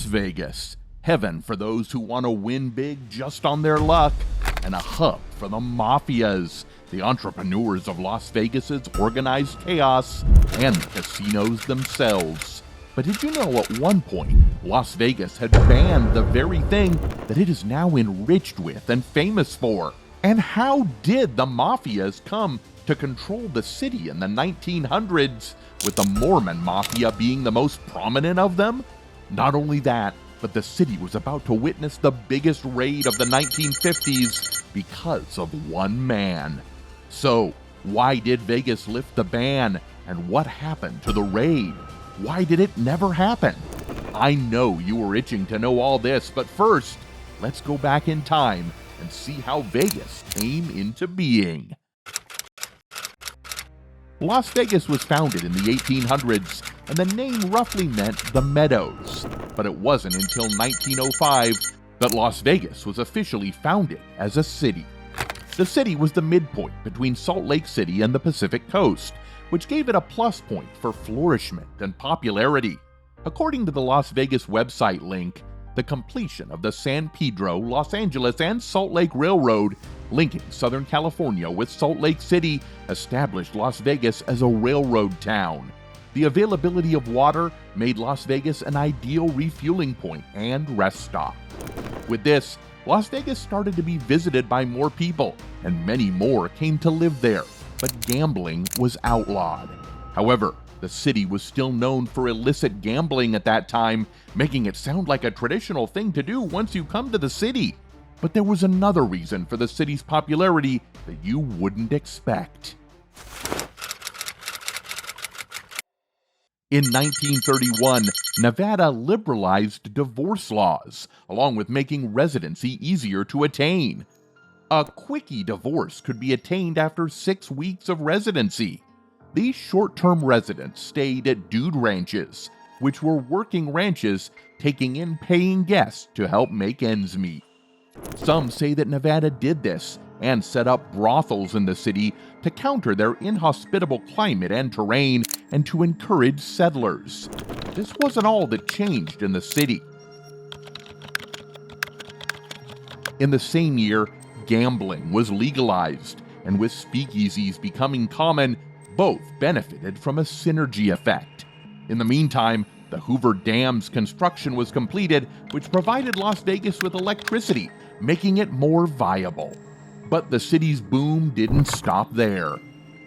Vegas, heaven for those who want to win big just on their luck, and a hub for the Mafias, the entrepreneurs of Las Vegas's organized chaos, and the casinos themselves. But did you know at one point, Las Vegas had banned the very thing that it is now enriched with and famous for? And how did the Mafias come to control the city in the 1900s, with the Mormon Mafia being the most prominent of them? Not only that, but the city was about to witness the biggest raid of the 1950s because of one man. So, why did Vegas lift the ban, and what happened to the raid? Why did it never happen? I know you were itching to know all this, but first, let's go back in time and see how Vegas came into being. Las Vegas was founded in the 1800s, and the name roughly meant the Meadows. But it wasn't until 1905 that Las Vegas was officially founded as a city. The city was the midpoint between Salt Lake City and the Pacific Coast, which gave it a plus point for flourishment and popularity. According to the Las Vegas website link, the completion of the San Pedro, Los Angeles, and Salt Lake Railroad, linking Southern California with Salt Lake City, established Las Vegas as a railroad town. The availability of water made Las Vegas an ideal refueling point and rest stop. With this, Las Vegas started to be visited by more people, and many more came to live there, but gambling was outlawed. However, the city was still known for illicit gambling at that time, making it sound like a traditional thing to do once you come to the city. But there was another reason for the city's popularity that you wouldn't expect. In 1931, Nevada liberalized divorce laws, along with making residency easier to attain. A quickie divorce could be attained after 6 weeks of residency. These short-term residents stayed at dude ranches, which were working ranches taking in paying guests to help make ends meet. Some say that Nevada did this and set up brothels in the city to counter their inhospitable climate and terrain and to encourage settlers. This wasn't all that changed in the city. In the same year, gambling was legalized, and with speakeasies becoming common, both benefited from a synergy effect. In the meantime, the Hoover Dam's construction was completed, which provided Las Vegas with electricity, making it more viable. But the city's boom didn't stop there.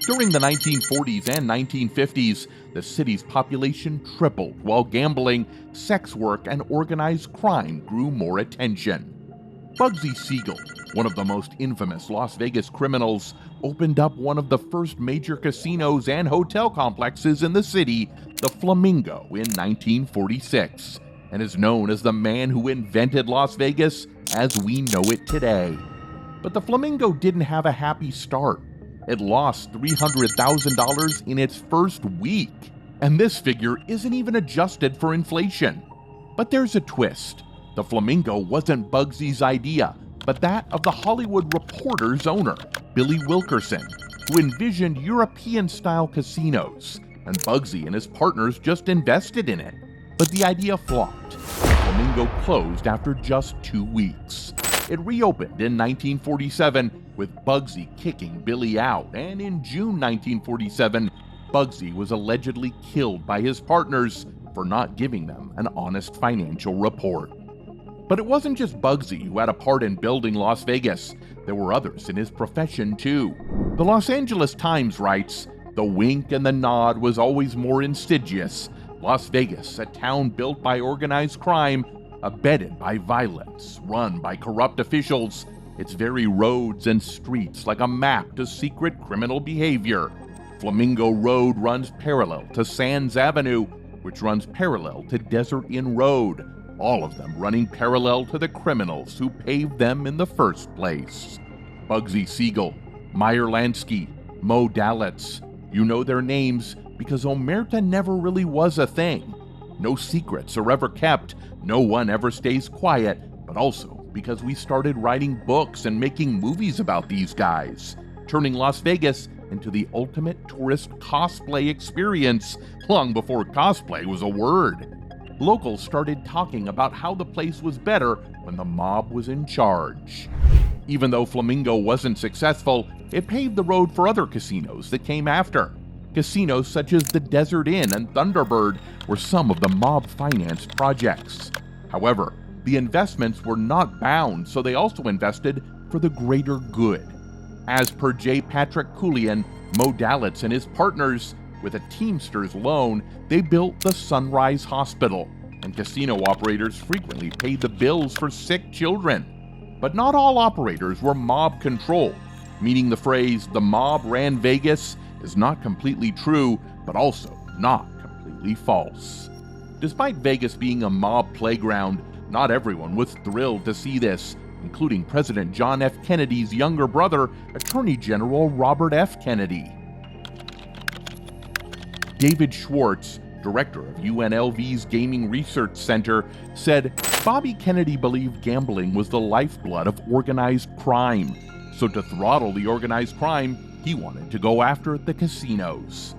During the 1940s and 1950s, the city's population tripled while gambling, sex work, and organized crime grew more attention. Bugsy Siegel, one of the most infamous Las Vegas criminals, opened up one of the first major casinos and hotel complexes in the city, the Flamingo, in 1946, and is known as the man who invented Las Vegas as we know it today. But the Flamingo didn't have a happy start. It lost $300,000 in its first week, and this figure isn't even adjusted for inflation. But there's a twist. The Flamingo wasn't Bugsy's idea, but that of the Hollywood Reporter's owner, Billy Wilkerson, who envisioned European-style casinos, and Bugsy and his partners just invested in it. But the idea flopped. The Flamingo closed after just 2 weeks. It reopened in 1947, with Bugsy kicking Billy out, and in June 1947, Bugsy was allegedly killed by his partners for not giving them an honest financial report. But it wasn't just Bugsy who had a part in building Las Vegas. There were others in his profession too. The Los Angeles Times writes, "The wink and the nod was always more insidious. Las Vegas, a town built by organized crime, abetted by violence, run by corrupt officials, its very roads and streets like a map to secret criminal behavior. Flamingo Road runs parallel to Sands Avenue, which runs parallel to Desert Inn Road, all of them running parallel to the criminals who paved them in the first place." Bugsy Siegel, Meyer Lansky, Mo Dalitz. You know their names because Omerta never really was a thing. No secrets are ever kept, no one ever stays quiet, but also because we started writing books and making movies about these guys, turning Las Vegas into the ultimate tourist cosplay experience long before cosplay was a word. locals started talking about how the place was better when the mob was in charge. Even though Flamingo wasn't successful, it paved the road for other casinos that came after. Casinos such as the Desert Inn and Thunderbird were some of the mob-financed projects. However, the investments were not bound, so they also invested for the greater good. As per J. Patrick Coulian, Modalitz and his partners, with a Teamsters loan, they built the Sunrise Hospital, and casino operators frequently paid the bills for sick children. But not all operators were mob-controlled, meaning the phrase, "the mob ran Vegas," is not completely true, but also not completely false. Despite Vegas being a mob playground, not everyone was thrilled to see this, including President John F. Kennedy's younger brother, Attorney General Robert F. Kennedy. David Schwartz, director of UNLV's Gaming Research Center, said Bobby Kennedy believed gambling was the lifeblood of organized crime, so to throttle the organized crime, he wanted to go after the casinos.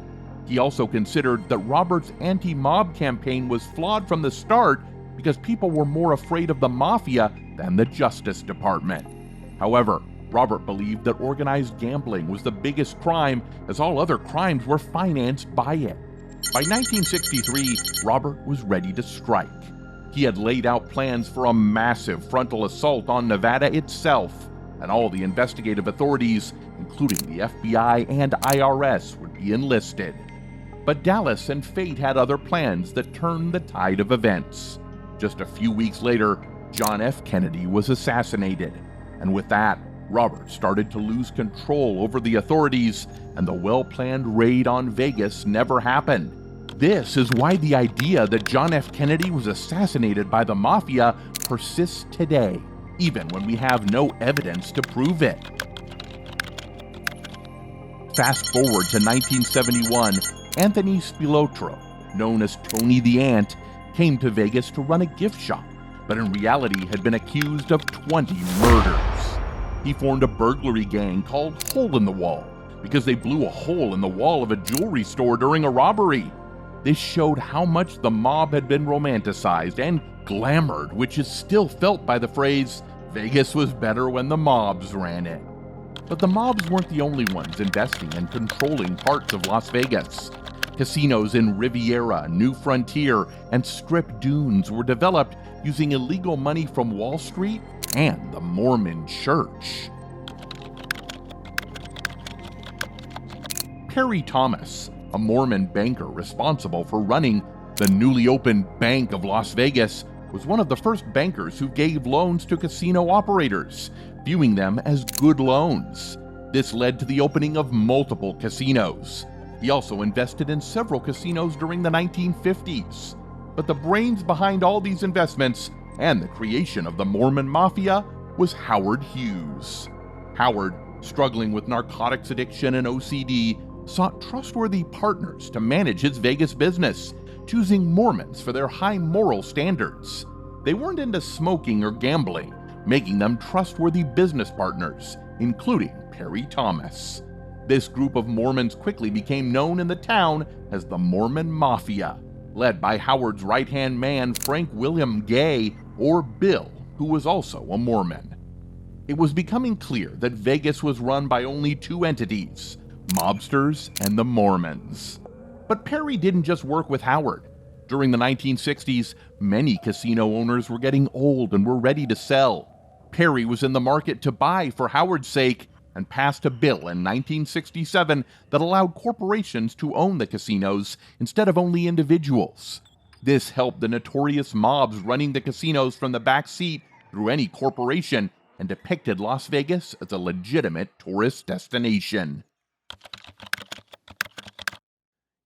He also considered that Robert's anti-mob campaign was flawed from the start because people were more afraid of the Mafia than the Justice Department. However, Robert believed that organized gambling was the biggest crime, as all other crimes were financed by it. By 1963, Robert was ready to strike. He had laid out plans for a massive frontal assault on Nevada itself, and all the investigative authorities, including the FBI and IRS, would be enlisted. But Dallas and fate had other plans that turned the tide of events. Just a few weeks later, John F. Kennedy was assassinated, and with that, Robert started to lose control over the authorities, and the well-planned raid on Vegas never happened. This is why the idea that John F. Kennedy was assassinated by the Mafia persists today, even when we have no evidence to prove it. Fast forward to 1971, Anthony Spilotro, known as Tony the Ant, came to Vegas to run a gift shop, but in reality had been accused of 20 murders. He formed a burglary gang called Hole in the Wall because they blew a hole in the wall of a jewelry store during a robbery. This showed how much the mob had been romanticized and glamored, which is still felt by the phrase, "Vegas was better when the mobs ran it." But the mobs weren't the only ones investing and controlling parts of Las Vegas. Casinos in Riviera, New Frontier, and Strip Dunes were developed using illegal money from Wall Street and the Mormon Church. Perry Thomas, a Mormon banker responsible for running the newly opened Bank of Las Vegas, was one of the first bankers who gave loans to casino operators, viewing them as good loans. This led to the opening of multiple casinos. He also invested in several casinos during the 1950s. But the brains behind all these investments and the creation of the Mormon Mafia was Howard Hughes. Howard, struggling with narcotics addiction and OCD, sought trustworthy partners to manage his Vegas business, choosing Mormons for their high moral standards. They weren't into smoking or gambling, making them trustworthy business partners, including Perry Thomas. This group of Mormons quickly became known in the town as the Mormon Mafia, led by Howard's right-hand man Frank William Gay, or Bill, who was also a Mormon. It was becoming clear that Vegas was run by only two entities, mobsters and the Mormons. But Perry didn't just work with Howard. During the 1960s, many casino owners were getting old and were ready to sell. Perry was in the market to buy for Howard's sake and passed a bill in 1967 that allowed corporations to own the casinos instead of only individuals. This helped the notorious mobs running the casinos from the back seat through any corporation and depicted Las Vegas as a legitimate tourist destination.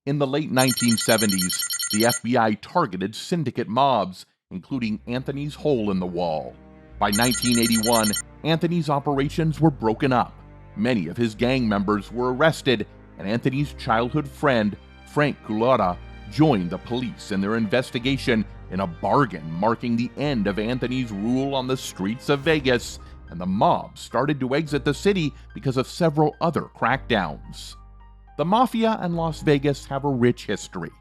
In the late 1970s, the FBI targeted syndicate mobs, including Anthony's Hole in the Wall. By 1981, Anthony's operations were broken up. Many of his gang members were arrested, and Anthony's childhood friend, Frank Culotta, joined the police in their investigation in a bargain marking the end of Anthony's rule on the streets of Vegas, and the mob started to exit the city because of several other crackdowns. The Mafia and Las Vegas have a rich history.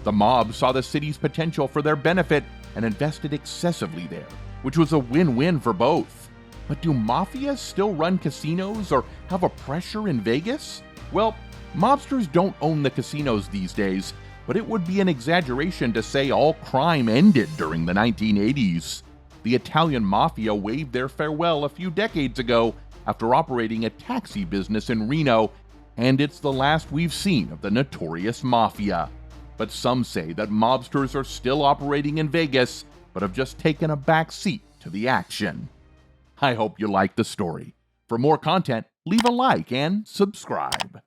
The mob saw the city's potential for their benefit and invested excessively there, which was a win-win for both. But do mafias still run casinos or have a pressure in Vegas? Well, mobsters don't own the casinos these days, but it would be an exaggeration to say all crime ended during the 1980s. The Italian Mafia waved their farewell a few decades ago after operating a taxi business in Reno, and it's the last we've seen of the notorious Mafia. But some say that mobsters are still operating in Vegas, but have just taken a back seat to the action. I hope you liked the story. For more content, leave a like and subscribe.